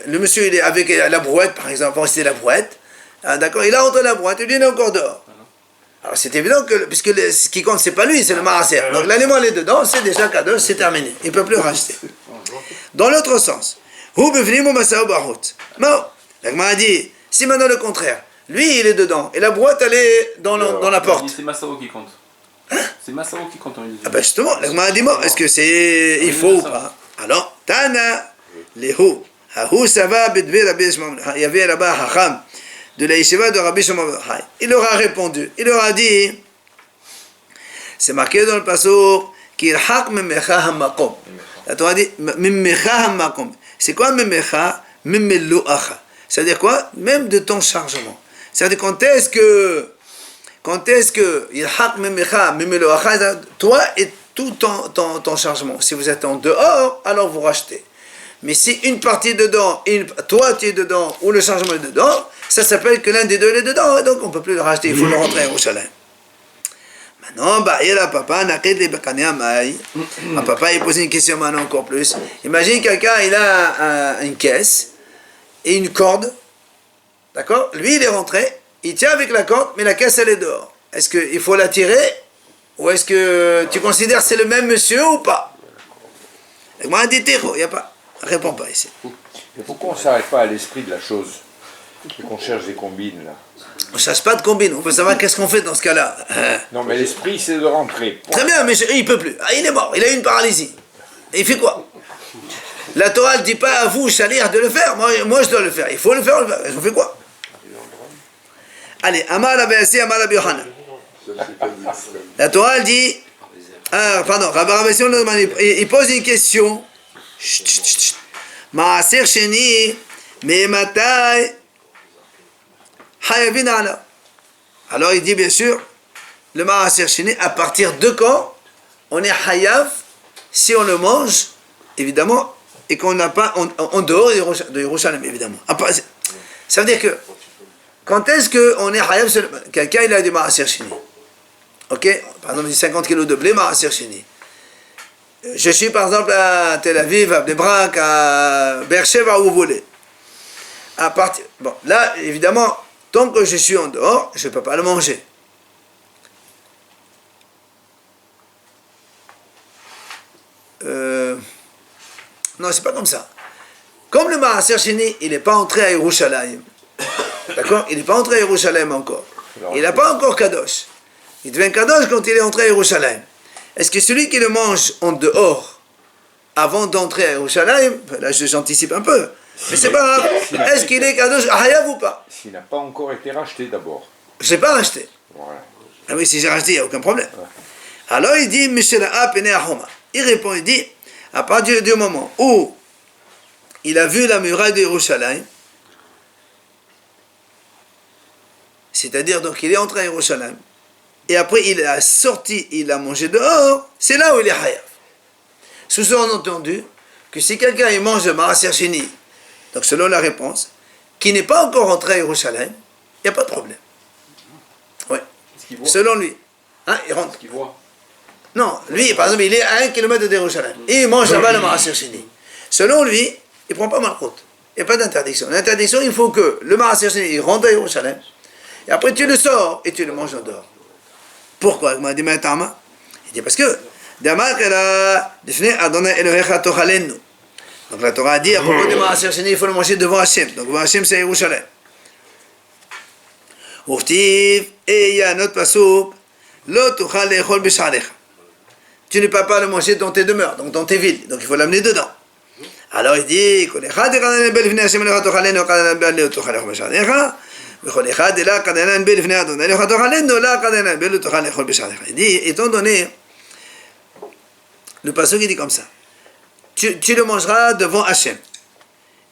le monsieur il est avec la brouette par exemple, c'est la brouette, d'accord, il a rentré la brouette et lui il est encore dehors. Alors c'est évident que, puisque ce qui compte c'est pas lui, c'est le maaser. Donc l'animal est dedans, c'est déjà cadeau, c'est terminé, il ne peut plus racheter. Dans l'autre sens, Hu b'fnim hu masa'u bahutz. Non, l'Agmara dit, si maintenant le contraire, lui il est dedans et la brouette elle est dans la porte. C'est Massao qui compte. C'est Massao qui compte, on dit. Ah ben justement, l'Agmara dit bon, est-ce que c'est il faut ou pas? Alors, Tana, les Hu, Hahu Sava Bedve Rabbi Shimon, il y avait là-bas Hacham de la Yeshiva de Rabbi Shimon. Il leur a répondu, il leur a dit, c'est marqué dans le passage, Kirhak Memecha Hamakom. La Torah dit Memecha Hamakom. C'est quoi Memecha? Memeluacha. C'est-à-dire quoi? Même de ton chargement. C'est-à-dire quand est-ce que toi et tout ton chargement, si vous êtes en dehors, alors vous rachetez. Mais si une partie est dedans, toi tu es dedans, ou le chargement est dedans, ça s'appelle que l'un des deux est dedans, et donc on ne peut plus le racheter, il faut le rentrer à Yerushalayim. Maintenant, papa il pose une question maintenant encore plus. Imagine quelqu'un, il a une caisse et une corde, d'accord? Lui il est rentré, il tient avec la corde, mais la caisse elle est dehors. Est-ce qu'il faut la tirer? Ou est-ce que tu considères que c'est le même monsieur ou pas? Moi, un dit il n'y a pas. Réponds pas ici. Mais pourquoi on ne s'arrête pas à l'esprit de la chose? Et qu'on cherche des combines là. On ne cherche pas de combine, on veut savoir qu'est-ce qu'on fait dans ce cas-là. Non mais l'esprit c'est de rentrer. Très bien, mais il ne peut plus. Il est mort, il a eu une paralysie. Et il fait quoi? La Torah ne dit pas à vous, Chalir, de le faire. Moi je dois le faire. Il faut le faire, on fait quoi? Allez, Amar Abéassi, Amar Rabbi Yochanan. La Torah elle dit, Rabbi Abéassi, il pose une question. Maaser Sheni, Me'ematai, Hayavin ala. Alors il dit bien sûr, le Maaser Sheni, à partir de quand on est Hayav, si on le mange, évidemment, et qu'on n'a pas en dehors de Yerushalayim, évidemment. Ça veut dire que, quand est-ce qu'on est Hayav, quelqu'un il a du Maaser Sheni. Ok, par exemple, 50 kg de blé, Maaser Sheni. Je suis par exemple à Tel Aviv, à Bnei Brak, à Beersheva, où vous voulez. Bon, là, évidemment, tant que je suis en dehors, je ne peux pas le manger. Non, c'est pas comme ça. Comme le Maaser Sheni, il n'est pas entré à Yerushalayim. D'accord? Il n'est pas entré à Yerushalayim encore. Il n'a pas encore Kadosh. Il devient Kadosh quand il est entré à Yerushalayim. Est-ce que celui qui le mange en dehors, avant d'entrer à Yerushalayim, là j'anticipe un peu, mais c'est pas grave, est-ce qu'il est Kadosh Hayav ou pas? S'il n'a pas encore été racheté d'abord. Je n'ai pas racheté. Voilà. Ah oui, si j'ai racheté, il n'y a aucun problème. Ouais. Alors il dit, il répond, il dit, à partir du moment où il a vu la muraille de Yerushalayim, c'est-à-dire donc il est entré à Yerushalayim, et après il a sorti, il a mangé dehors, c'est là où il est Hayav. Sous-entendu que si quelqu'un il mange le Maaser Sheni, donc selon la réponse, qui n'est pas encore entré à Yerushalayim, il n'y a pas de problème. Oui. Selon lui. Hein, il rentre. Qu'il voit. Non, lui, par exemple, il est à 1 km de Yerushalayim. Et il mange là-bas le Maaser Sheni. Selon lui, il ne prend pas Malchut. Il n'y a pas d'interdiction. L'interdiction, il faut que le Maaser Sheni, il rentre à Yerushalayim. Et après, tu le sors et tu le manges en dehors. Pourquoi? Il dit parce que donc la Torah a dit à propos du Maaser Sheni, il faut le manger devant Hachem. Donc devant Hachem, c'est Yerushalayim. Et il y a un autre pasuk, tu ne peux pas le manger dans tes demeures, donc dans tes villes, donc il faut l'amener dedans. Alors il dit Il dit, étant donné, le passage qui dit comme ça, tu le mangeras devant Hachem.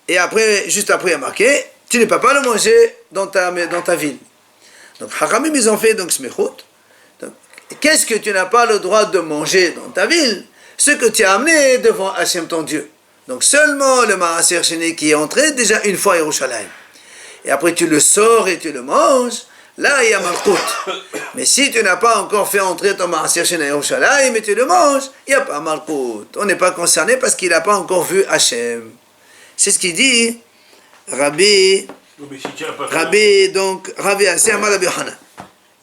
Et après, juste après, il y a marqué, tu ne peux pas le manger dans ta ville. Donc, Hakamim, ils ont fait donc smichut. Qu'est-ce que tu n'as pas le droit de manger dans ta ville? Ce que tu as amené devant Hachem ton Dieu. Donc, seulement le Maaser Sheni qui est entré déjà une fois à Yerushalayim. Et après, tu le sors et tu le manges. Là, il y a Malkout. Mais si tu n'as pas encore fait entrer ton Maaser Sheni à Yerushalayim et tu le manges, il n'y a pas Malkout. On n'est pas concerné parce qu'il n'a pas encore vu Hachem. C'est ce qu'il dit Rabbi. Mais si tu n'as pas fait, Rabbi Asser Amar Rabbi Yochanan.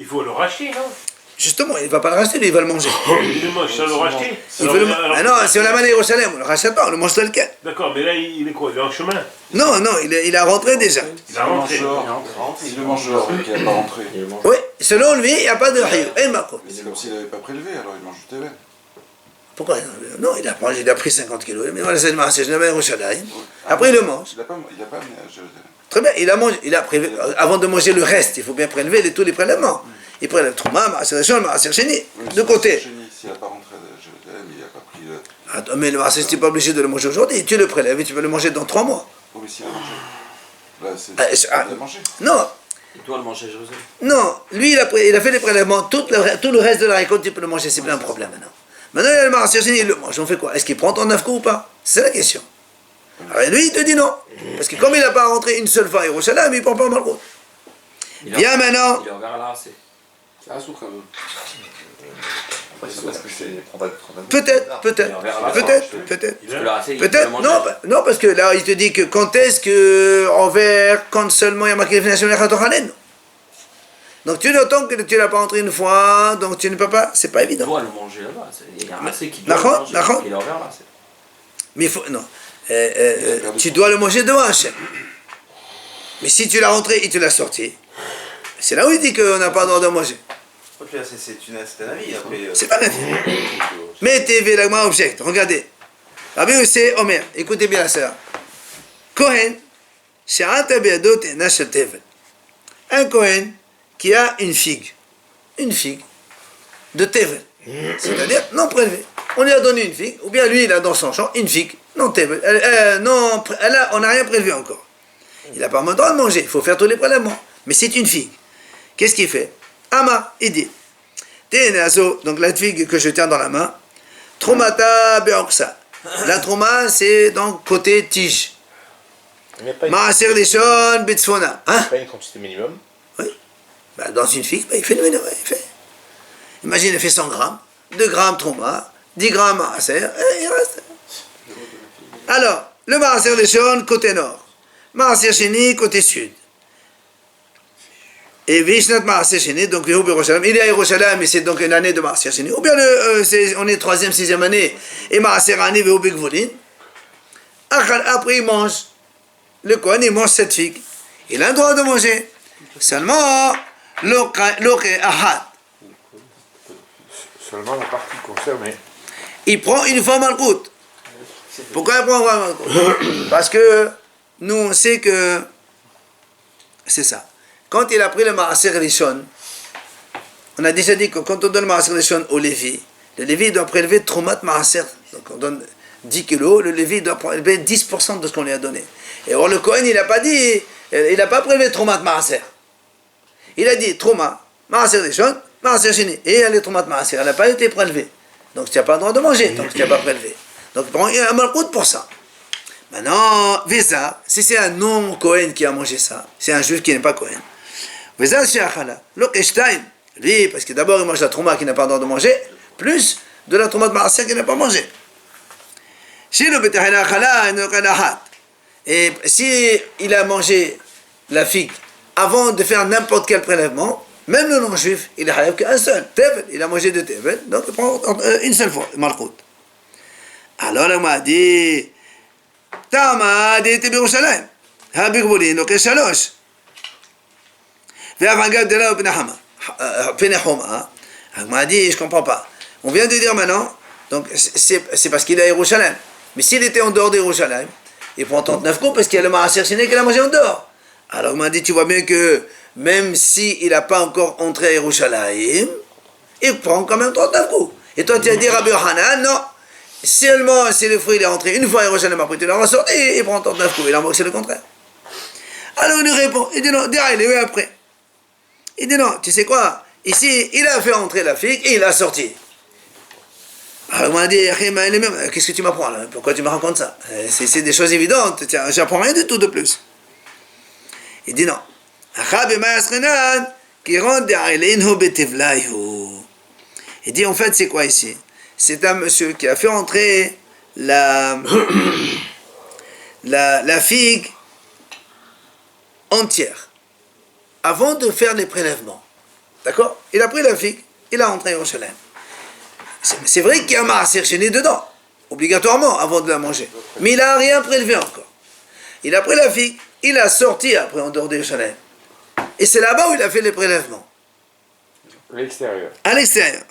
il faut le racheter, non? Justement, il ne va pas le racheter, lui, il va le manger. Il le mange sans le racheter. Il veut Ah non, si on l'amène à Yerushalayim, on ne le rachète pas, on le mange tel quel. D'accord, mais là, il est quoi? Il est en chemin. Non, il a rentré déjà. Il a rentré. Si le mangeur qui n'a pas rentré, Oui, selon lui, il n'y a pas de Hayou. Et Makot. mais c'est comme s'il n'avait pas prélevé, alors il mange du Teven. Pourquoi? Non, il a pris 50 kilos. Mais voilà, c'est le marché, je l'amène à Yerushalayim. Après, il le mange. Il n'a pas amené à Jérusalem. Très bien, il a prélevé. Avant de manger le reste, il faut bien prélever tous les prélèvements. Il prélève Trouma, Maaser Rishon, Maaser Sheni. De côté. S'il n'a pas rentré à Jérusalem, il n'a pas pris le. Attends, mais le Maaser, tu n'es pas obligé de le manger aujourd'hui. Tu le prélèves et tu vas le manger dans 3 mois. Oh, mais s'il a mangé. Là, c'est. Il a mangé. Non. Il doit le manger à Jérusalem. Non, lui, il a fait les prélèvements. Tout le reste de la récolte, tu peux le manger. C'est bien un problème maintenant. Maintenant, il y a le Maaser Sheni, il le mange. On fait quoi? Est-ce qu'il prend ton 9 coups ou pas? C'est la question. Alors lui, il te dit non. Parce que comme il n'a pas rentré une seule fois à Yerushalayim, il ne prend pas Malkout. Viens maintenant. Il est envers la racée. C'est un sou quand même. Parce que c'est Peut-être. Parce que la racée, il peut le Peut-être, manger. non, parce que là, il te dit que quand est-ce que, quand seulement il y a marqué définition de Chatochanen. Donc tu l'entends que tu ne l'as pas entré une fois, donc tu ne peux pas, c'est pas Il évident. doit le manger là-bas. Il y a un racée qui doit D'accord, le manger. d'accord. Il est envers la racée. Mais il faut, non, tu dois le manger devant Hachem. Mais si tu l'as rentré et tu l'as sorti, c'est là où il dit qu'on n'a pas le droit de manger. Ok, là, c'est un avis. Après, C'est pas la vie. Mais TV, l'agma object, regardez. Rabbi Yossé Omer, écoutez bien ça. Kohen, Sha'ata be'adot nashel tevel. Un Kohen qui a une figue de tevel, c'est-à-dire non prélevée. On lui a donné une figue, ou bien lui il a dans son champ une figue non tevel. On n'a rien prélevé encore. Il n'a pas le droit de manger, il faut faire tous les prélèvements. Mais c'est une figue. Qu'est-ce qu'il fait? Ama, il dit. Donc la figue que je tiens dans la main, Tromata be'oksa. La Trouma, c'est donc côté tige. Il n'y a pas Maaser Rishon Bitzfona. Hein? une quantité minimum. Oui. Bah, dans une figue, il fait le minimum. Imagine, il fait 100 grammes, 2 grammes Trouma, 10 grammes Maaser, et il reste. Alors, le Maaser Rishon côté nord, Maaser Sheni côté sud. Et Vishnat Maaser Sheni, donc il est à Yerushalayim, mais c'est donc une année de Maaser Sheni. Ou bien on est 3e, 6e année, et Maaser Ani Vehu Bigvolin. Après, il mange. Le Kohen, il mange cette figue. Il a le droit de manger. Seulement, l'oke ahad. Seulement la partie concernée. Il prend une fois Malkout. Pourquoi il prend une fois Malkout? Parce que nous, on sait que c'est ça. Quand il a pris le Maaser Rishon, on a déjà dit que quand on donne le Maaser Rishon au Lévi, le Lévi doit prélever Tromat Maaser. Donc on donne 10 kilos, le Lévi doit prélever 10% de ce qu'on lui a donné. Et or le Kohen, il n'a pas dit, il n'a pas prélevé Tromat Maaser. Il a dit Trouma, Maaser Rishon, Maaser Sheni. Et elle est Tromat Maaser, elle n'a pas été prélevée. Donc tu n'as pas le droit de manger tant que tu n'as pas prélevé. Donc il prend un Malkout pour ça. Maintenant, Visa, si c'est un non-Kohen qui a mangé ça, c'est un juif qui n'est pas Kohen. Visa Shiachala, Lokeshtaim, lui, parce que d'abord il mange la Trouma qui n'a pas le droit de manger, plus de la Trouma de Maaser qui n'a pas mangé. Et si il a mangé la figue avant de faire n'importe quel prélèvement, même le non-juif, il a qu'un seul, Tevel, il a mangé de Tevel, donc il prend une seule fois, Malkout. Alors il m'a dit, Tama, d'être Yerushalayim, Habigbolin, donc Shalosh. Ve'avangad de là, Penahoma. Il m'a dit, je ne comprends pas. On vient de dire maintenant, donc c'est parce qu'il est à Yerushalayim. Mais s'il était en dehors de Yerushalayim, il prend 39 coups parce qu'il y a le Maaser Sheni qu'il a mangé en dehors. Alors il m'a dit, tu vois bien que même s'il n'a pas encore entré à Yerushalayim, il prend quand même 39 coups. Et toi, tu as dit, Rabbi Yochanan, non, seulement si le fruit est entré une fois à Yerushalayim, après tu l'as ressorti, il prend 39 coups. Il en manque, c'est le contraire. Alors il nous répond, il dit non, il est après. Il dit non, tu sais quoi, ici, il a fait entrer la figue et il a sorti. Alors on m'a dit, qu'est-ce que tu m'apprends là? Pourquoi tu me racontes ça? C'est des choses évidentes, tiens, j'apprends rien du tout de plus. Il dit non. Il dit en fait c'est quoi ici? C'est un monsieur qui a fait entrer la figue entière avant de faire les prélèvements. D'accord? Il a pris la figue, il a entré au Shalem. C'est vrai qu'il y a un maaser chéni dedans, obligatoirement, avant de la manger. Mais il n'a rien prélevé encore. Il a pris la figue, il a sorti après en dehors de Yerushalayim. Et c'est là-bas où il a fait les prélèvements. L'extérieur. À l'extérieur.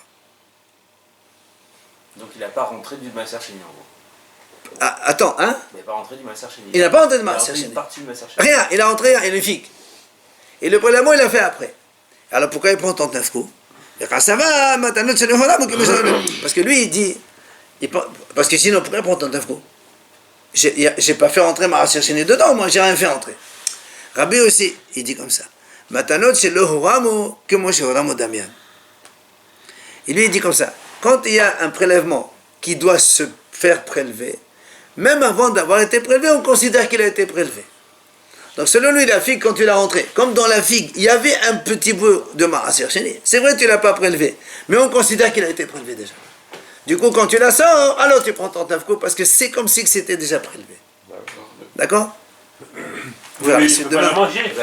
Donc il n'a pas rentré du Maaser Sheni en gros. Ah, attends, hein? Il n'a pas rentré du Maaser Sheni. Il n'a pas rentré de Il a maaser rentré une chéni. partie du Maaser Sheni. Rien, il a rentré une figue. Et le prélèvement, il l'a fait après. Alors pourquoi il prend 39 coups? Ça va, parce que lui, il dit, parce que sinon, pourquoi il prend 39 coups? J'ai pas fait rentrer ma chéni dedans, moi, j'ai rien fait rentrer. Rabbi aussi, il dit comme ça. Matanot chez le Horamo, que moi chez Horamo Damian. Et lui, il dit comme ça. Quand il y a un prélèvement qui doit se faire prélever, même avant d'avoir été prélevé, on considère qu'il a été prélevé. Donc selon lui, la figue, quand tu l'as rentrée, comme dans la figue, il y avait un petit bout de maaser sheni. C'est vrai, tu ne l'as pas prélevé, mais on considère qu'il a été prélevé déjà. Du coup, quand tu la sors, alors tu prends 39 coups, parce que c'est comme si c'était déjà prélevé. D'accord? Voilà, Oui, c'est il peut pas la demain. manger.